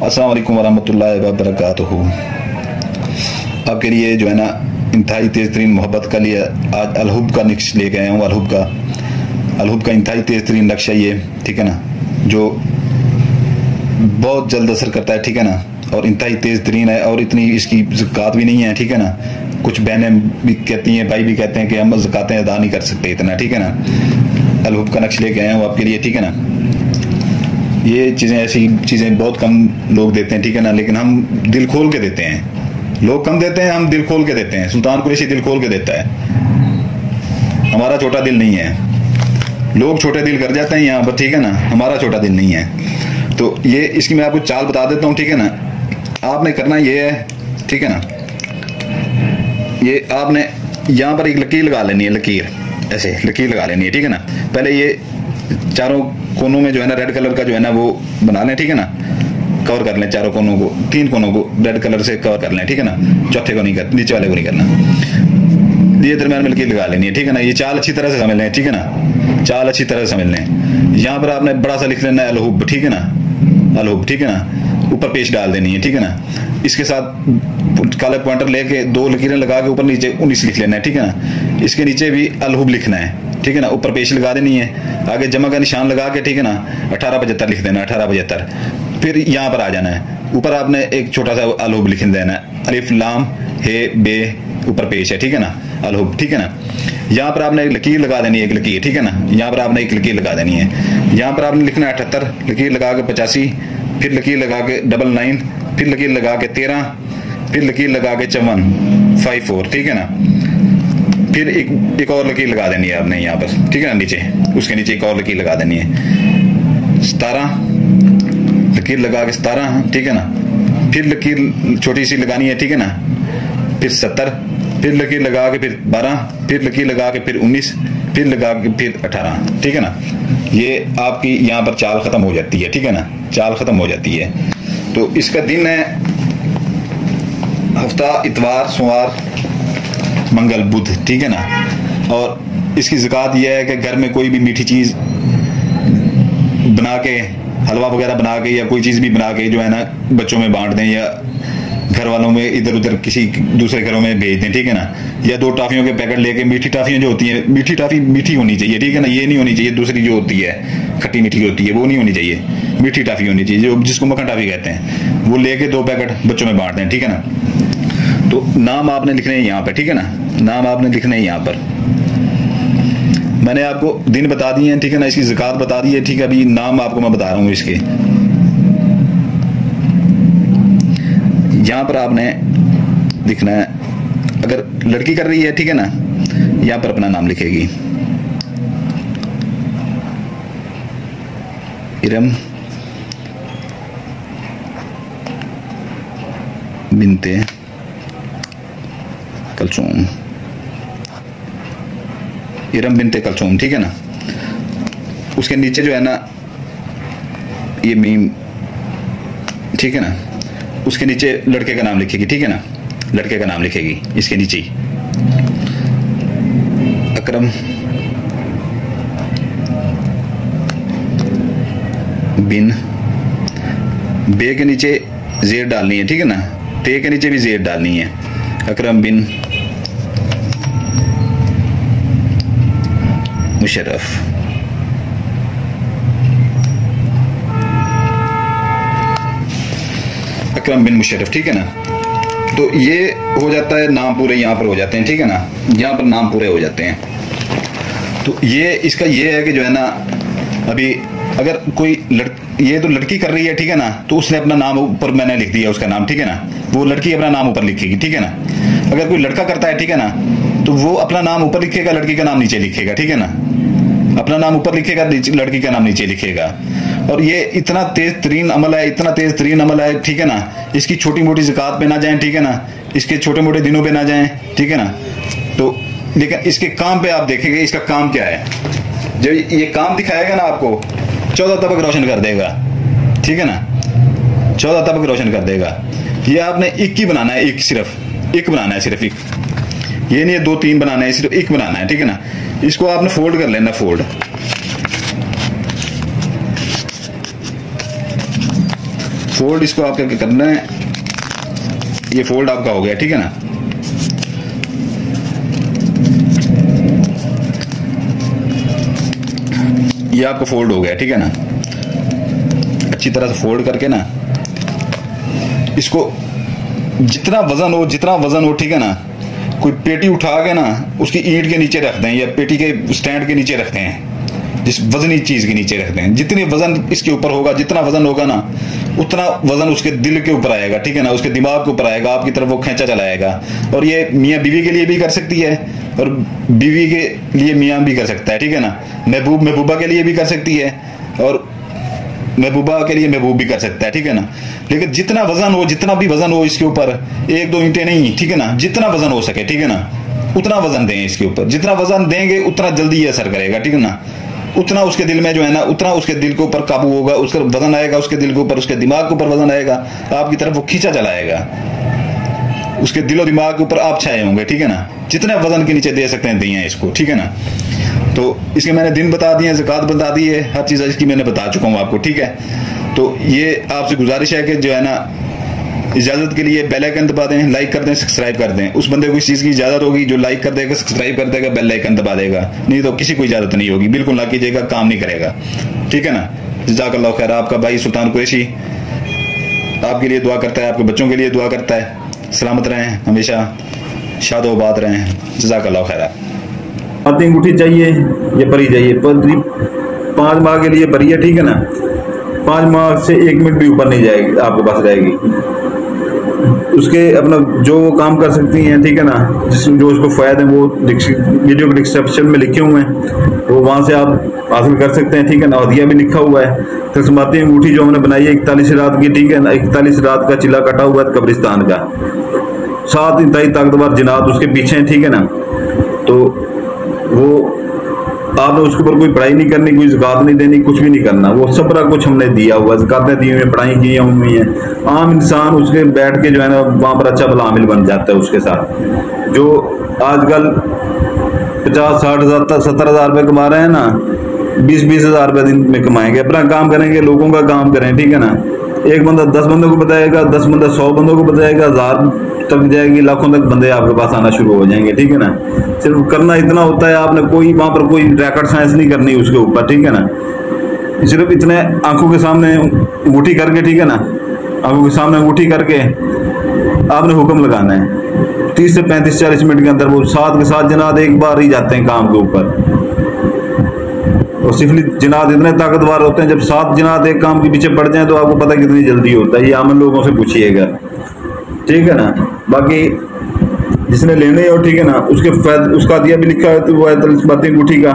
अस्सलाम वालेकुम वरहमतुल्लाहि वबरकातुहू। आपके लिए जो है ना इंतहाई तेज़ तरीन मोहब्बत का लिए आज अलहुब का नक्श लेके आया हूँ। अलहुब का इंतहाई तेज़ तरीन नक्शा ये, ठीक है ना, जो बहुत जल्द असर करता है, ठीक है ना, और इंतहाई तेज़ तरीन है और इतनी इसकी ज़कात भी नहीं है, ठीक है ना। कुछ बहनें भी कहती हैं, भाई भी कहते हैं कि हम ज़कातें अदा नहीं कर सकते इतना, ठीक है ना। अलहुब का नक्श लेके आया हूँ आपके लिए, ठीक है ना। ये चीज़ें, ऐसी चीज़ें बहुत कम लोग देते हैं, ठीक है ना, लेकिन हम दिल खोल के देते हैं। लोग कम देते हैं, हम दिल खोल के देते हैं। सुल्तान कुरैशी दिल खोल के देता है, हमारा छोटा दिल नहीं है। लोग छोटे दिल कर जाते हैं यहाँ पर, ठीक है ना, हमारा छोटा दिल नहीं है। तो ये इसकी मैं आपको चाल बता देता हूँ, ठीक है ना। आपने करना ये है, ठीक है ना, ये आपने यहाँ पर एक लकीर लगा लेनी है, लकीर ऐसे लकीर लगा लेनी है, ठीक है ना। पहले ये चारों कोनों में जो है ना रेड कलर का जो है ना वो बना लें, ठीक है ना, कवर कर लें चारों कोनों को, 3 कोनों को रेड कलर से कवर कर लें, ठीक है ना। चौथे को नहीं कर, नीचे वाले को नहीं करना। ये दरम्यान में लकीर लगा लेनी है, ठीक है ना। ये चाल अच्छी तरह से समझ लें, ठीक है ना, चाल अच्छी तरह से समझ लें। यहाँ पर आपने बड़ा सा लिख लेना है अलहुब, ठीक है ना, अलहुब, ठीक है ना। ऊपर पेश डाल देनी है, ठीक है ना। इसके साथ काले पॉइंटर लेके 2 लकीरें लगा के ऊपर नीचे 19 लिख लेना है, ठीक है ना। इसके नीचे भी अलहुब लिखना है, ठीक है ना। ऊपर पेश लगा देनी है, आगे जमा का निशान लगा के, ठीक है ना, 1875 लिख देना, 1875। फिर यहाँ पर आ जाना है, ऊपर आपने एक छोटा सा अलहुब लिख देना है, अलिफ लाम हे बे, ऊपर पेश है, ठीक है ना, अलहुब, ठीक है ना। यहाँ पर आपने एक लकीर लगा देनी है, एक लकीर, ठीक है ना। यहाँ पर आपने एक लकीर लगा देनी है। यहाँ पर आपने लिखना है 78, लकीर लगा के 85, फिर लकीर लगा के 99, फिर लकीर लगा के 13, फिर लकीर लगा के 54, 54, ठीक है ना। फिर एक और लकीर लगा देनी है आपने यहाँ पर, ठीक है ना, नीचे, उसके नीचे एक और लकीर लगा देनी है। 17 लकीर लगा के 17, ठीक है ना। फिर लकीर छोटी सी लगानी है, ठीक है ना। फिर 70, फिर लकीर लगा के फिर 12, फिर लकीर लगा के फिर 19, फिर लगा के फिर 18, ठीक है ना। ये आपकी यहाँ पर चाल खत्म हो जाती है, ठीक है ना, चाल खत्म हो जाती है। तो इसका दिन है हफ्ता इतवार, सोमवार, मंगल, बुध, ठीक है ना। और इसकी ज़कात यह है कि घर में कोई भी मीठी चीज़ बना के, हलवा वगैरह बना के या कोई चीज़ भी बना के जो है ना बच्चों में बांट दें, या घर वालों में इधर उधर किसी दूसरे घरों में भेज दें, ठीक है ना। या 2 टॉफियों के पैकेट लेके, मीठी टॉफियाँ जो होती हैं, मीठी टॉफी मीठी होनी चाहिए, ठीक है ना। ये नहीं होनी चाहिए दूसरी जो होती है खट्टी मीठी होती है, वो नहीं होनी चाहिए। मीठी टॉफी होनी चाहिए, जो जिसको मक्खन टॉफी कहते हैं। वो लेके 2 पैकेट बच्चों में बांट दें, ठीक है ना। तो नाम आपने लिखने हैं यहाँ पर, ठीक है ना, नाम आपने लिखने हैं यहाँ पर। मैंने आपको दिन बता दिए हैं, ठीक है ना, इसकी ज़कात बता दी है, ठीक है। अभी नाम आपको मैं बता रहा हूँ इसके। यहाँ पर आपने लिखना है, अगर लड़की कर रही है, ठीक है ना, यहाँ पर अपना नाम लिखेगी, इरम बिनते कलसूम, इरम बिनते कलसूम, ठीक है ना। उसके नीचे जो है ना ये मीम, ठीक है ना, उसके नीचे लड़के का नाम लिखेगी, ठीक है ना, लड़के का नाम लिखेगी इसके नीचे ही। अकरम बिन, बे के नीचे जेर डालनी है, ठीक है ना, ते के नीचे भी जेर डालनी है। अकरम बिन मुशर्रफ, अकरम बिन मुशर्रफ, ठीक है ना। तो ये हो जाता है, नाम पूरे यहाँ पर हो जाते हैं, ठीक है ना, यहाँ पर नाम पूरे हो जाते हैं। तो ये इसका ये है कि जो है ना, अभी अगर कोई ये तो लड़की कर रही है, ठीक है ना, तो उसने अपना नाम ऊपर मैंने लिख दिया उसका नाम, ठीक है ना। वो लड़की अपना नाम ऊपर लिखेगी, ठीक है ना। अगर कोई लड़का करता है, ठीक है ना, तो वो अपना नाम ऊपर लिखेगा, लड़की का नाम नीचे लिखेगा, ठीक है ना। अपना नाम ऊपर लिखेगा, लड़की का नाम नीचे लिखेगा। और ये इतना तेज तरीन अमल है, इतना तेज तरीन अमल है, ठीक है ना। इसकी छोटी मोटी ज़कात पे ना जाएं, ठीक है ना, इसके छोटे मोटे दिनों पे ना जाएं, ठीक है ना। तो लेकिन इसके काम पे आप देखेंगे, इसका काम क्या है। जब ये काम दिखाएगा ना आपको, 14 तबक रोशन कर देगा, ठीक है ना, 14 तबक रोशन कर देगा। ये आपने एक ही बनाना है, एक सिर्फ एक बनाना है, सिर्फ एक, ये नहीं है 2-3 बनाना है, सिर्फ एक बनाना है, ठीक है ना। इसको आपने फोल्ड कर लेना, फोल्ड, फोल्ड इसको आपका क्या करना है, ये फोल्ड आपका हो गया, ठीक है ना। ये आपका फोल्ड हो गया, ठीक है ना। अच्छी तरह से फोल्ड करके ना इसको जितना वजन हो, ठीक है ना, कोई पेटी उठा के ना उसकी ईंट के नीचे रखते हैं या पेटी के स्टैंड के नीचे रखते हैं, जिस वजनी चीज के नीचे रखते हैं। जितनी वजन इसके ऊपर होगा, जितना वजन होगा ना, उतना वजन उसके दिल के ऊपर आएगा, ठीक है ना, उसके दिमाग के ऊपर आएगा, आपकी तरफ वो खींचा चलाएगा। और ये मियाँ बीवी के लिए भी कर सकती है और बीवी के लिए मियाँ भी कर सकता है, ठीक है ना। महबूबा के लिए भी कर सकती है और महबूबा के लिए महबूब भी कर सकता है, ठीक है ना। लेकिन जितना भी वजन हो इसके ऊपर, 1-2 ईंटें नहीं, ठीक है ना, जितना वजन हो सके, ठीक है ना, उतना वजन दें इसके ऊपर। जितना वजन देंगे उतना जल्दी ये असर करेगा, ठीक है ना। उतना उसके दिल में जो है ना, उतना उसके दिल के ऊपर काबू होगा, उसका वजन आएगा उसके दिल के ऊपर, उसके दिमाग के ऊपर वजन आएगा, आपकी तरफ वो खींचा चलाएगा, उसके दिलो दिमाग के ऊपर आप छाए होंगे, ठीक है ना। जितने वजन के नीचे दे सकते हैं दिए इसको, ठीक है ना। तो इसके मैंने दिन बता दिए, ज़कात बता दी है, हर चीज़ इसकी मैंने बता चुका हूँ आपको, ठीक है। तो ये आपसे गुजारिश है कि जो है ना, इजाज़त के लिए बेल आइकन दबा दें, लाइक कर दें, सब्सक्राइब कर दें। उस बंदे को इस चीज़ की इजाज़त होगी जो लाइक कर देगा, सब्सक्राइब कर देगा, बेल आइकन दबा देगा, नहीं तो किसी को इजाज़त नहीं होगी। बिल्कुल ना कीजिएगा, काम नहीं करेगा, ठीक है ना। जज़ाकल्लाह खैर। आपका भाई सुल्तान कुरैशी आपके लिए दुआ करता है, आपके बच्चों के लिए दुआ करता है। सलामत रहें, हमेशा शादोबाद रहें। जज़ाकल्लाह खैर। आती अंगूठी चाहिए, ये भरी चाहिए, 5 माह के लिए भरी है, ठीक है ना। 5 माह से 1 मिनट भी ऊपर नहीं जाएगी, आपके पास रहेगी। उसके अपना जो वो काम कर सकती हैं, ठीक है ना, जिसमें जो उसको फ़ायदे हैं वो वीडियो के डिस्क्रिप्शन में लिखे हुए हैं, वो वहाँ से आप हासिल कर सकते हैं, ठीक है ना। हदिया भी लिखा हुआ है। तस्माती अंगूठी जो हमने बनाई है 41 रात की, ठीक है ना। 41 रात का चिल्ला कटा हुआ है कब्रिस्तान का, 7 इंतहाई ताकतवर जिनात उसके पीछे हैं, ठीक है ना। तो वो आपने उसके ऊपर कोई पढ़ाई नहीं करनी, कोई ज़कात नहीं देनी, कुछ भी नहीं करना, वो सबरा कुछ हमने दिया हुआ, ज़कातें दी हुई हैं, पढ़ाई की हुई हैं। आम इंसान उसके बैठ के जो है ना वहाँ पर अच्छा भला आमिल बन जाता है उसके साथ। जो आजकल 50-60 हज़ार 70 हज़ार रुपये कमा रहे हैं ना, 20-20 हज़ार रुपये दिन में कमाएंगे, अपना काम करेंगे, लोगों का काम करें, ठीक है ना। एक बंदा 10 बंदों को बताएगा, 10 बंदा 100 बंदों को बताएगा, 1000 तक जाएगी, लाखों तक बंदे आपके पास आना शुरू हो जाएंगे, ठीक है ना। सिर्फ करना इतना होता है, आपने कोई वहाँ पर कोई रैकेट साइंस नहीं करनी उसके ऊपर, ठीक है ना। सिर्फ इतने आंखों के सामने अंगूठी करके, ठीक है ना, आंखों के सामने अंगूठी करके आपने हुक्म लगाना है। 30 से 35-40 मिनट के अंदर वो 7 के 7 जनाद एक बार ही जाते हैं काम के ऊपर। और सिफली जिनात इतने ताकतवर होते हैं, जब 7 जिनात एक काम के पीछे पड़ जाएं तो आपको पता कितनी जल्दी होता है। ये आम लोगों से पूछिएगा, ठीक है ना। बाकी जिसने लेने हो, ठीक है ना, उसका दिया भी लिखा है तो वो है तस्माती अंगूठी का।